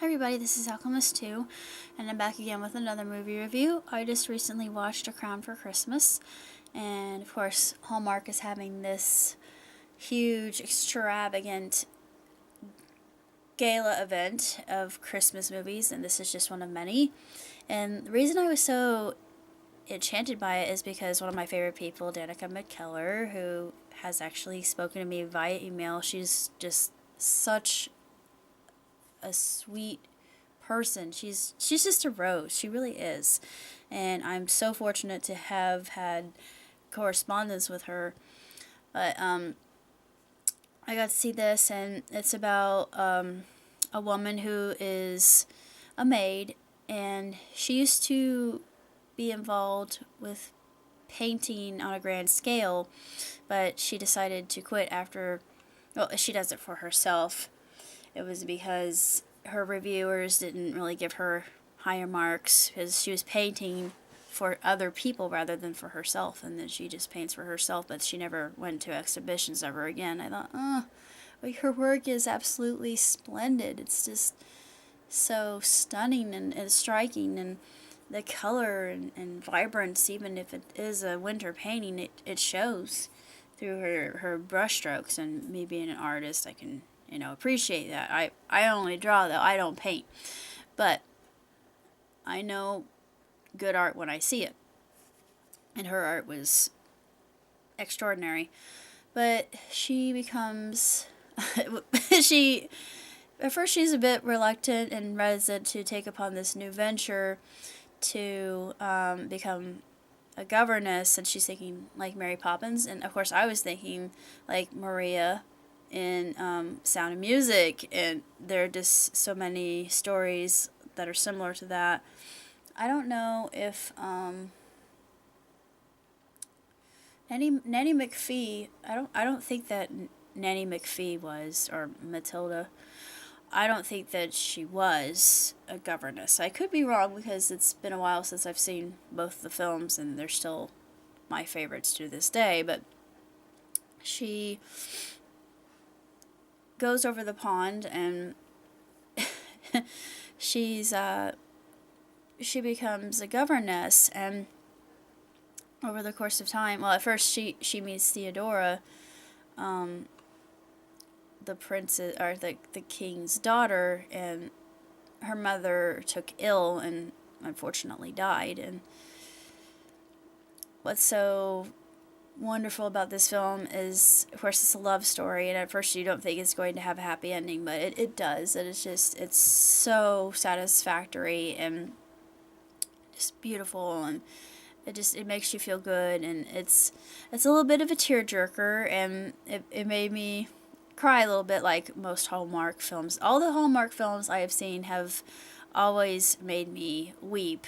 Hi everybody, this is Alchemist 2, and I'm back again with another movie review. I just recently watched A Crown for Christmas, and of course Hallmark is having this huge, extravagant gala event of Christmas movies, and this is just one of many. And the reason I was so enchanted by it is because one of my favorite people, Danica McKellar, who has actually spoken to me via email, she's just such a sweet person. She's just a rose. She really is. And I'm so fortunate to have had correspondence with her. But I got to see this, and it's about a woman who is a maid, and she used to be involved with painting on a grand scale, but she decided to quit after, well, she does it for herself. It was because her reviewers didn't really give her higher marks because she was painting for other people rather than for herself, and then she just paints for herself, but she never went to exhibitions ever again. I thought, but her work is absolutely splendid. It's just so stunning and striking, and the color and vibrance, even if it is a winter painting, it shows through her brush strokes. And me being an artist, I can appreciate that. I only draw, though. I don't paint. But I know good art when I see it. And her art was extraordinary. But she becomes... At first she's a bit reluctant and reticent to take upon this new venture to become a governess, and she's thinking like Mary Poppins. And of course I was thinking like Maria in Sound of Music, and there are just so many stories that are similar to that. I don't know if Nanny McPhee. I don't think that Nanny McPhee was, or Matilda. I don't think that she was a governess. I could be wrong because it's been a while since I've seen both the films, and they're still my favorites to this day. But she goes over the pond, and she becomes a governess. And over the course of time, well, at first she meets Theodora, the princess, or the king's daughter, and her mother took ill and unfortunately died. And what's so wonderful about this film is, of course, it's a love story, and at first you don't think it's going to have a happy ending, but it does. And it's so satisfactory and just beautiful, and it makes you feel good. And it's a little bit of a tearjerker, and it made me cry a little bit, like most Hallmark films. All the Hallmark films I have seen have always made me weep,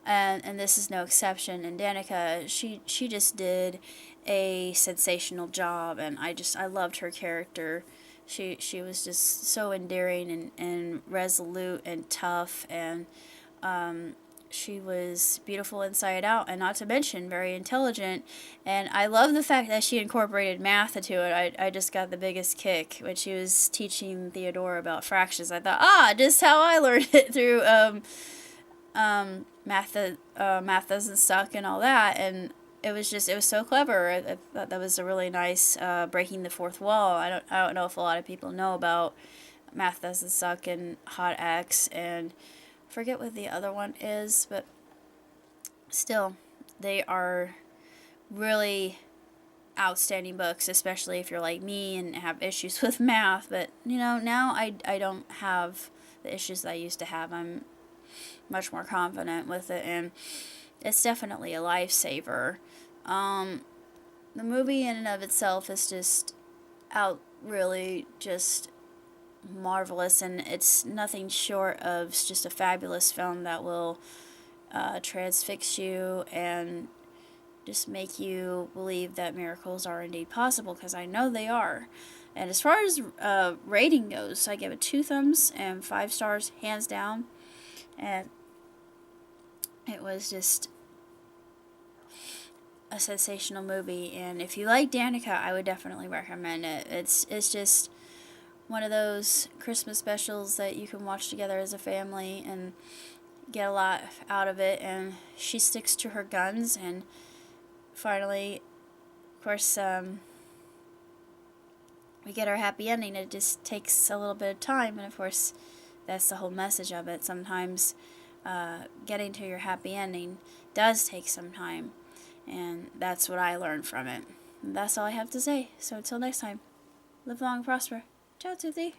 and this is no exception. And Danica, she just did a sensational job, and I loved her character. She was just so endearing and resolute and tough, and she was beautiful inside out, and not to mention very intelligent. And I love the fact that she incorporated math into it. I just got the biggest kick when she was teaching Theodora about fractions. I thought, just how I learned it through math doesn't suck and all that. And it was so clever. I thought that was a really nice breaking the fourth wall. I don't know if a lot of people know about Math Doesn't Suck and Hot X, and forget what the other one is, but still, they are really outstanding books, especially if you're like me and have issues with math. But now I don't have the issues that I used to have. I'm much more confident with it, and it's definitely a lifesaver. The movie in and of itself is just really just marvelous, and it's nothing short of just a fabulous film that will transfix you and just make you believe that miracles are indeed possible, because I know they are. And as far as rating goes, I give it 2 thumbs and 5 stars, hands down. And it was just a sensational movie, and if you like Danica, I would definitely recommend it. It's just one of those Christmas specials that you can watch together as a family and get a lot out of it. And she sticks to her guns, and finally, of course, we get our happy ending. It just takes a little bit of time, and of course, that's the whole message of it. Sometimes getting to your happy ending does take some time, and that's what I learned from it. And that's all I have to say. So until next time, live long and prosper. Ciao, Tutti.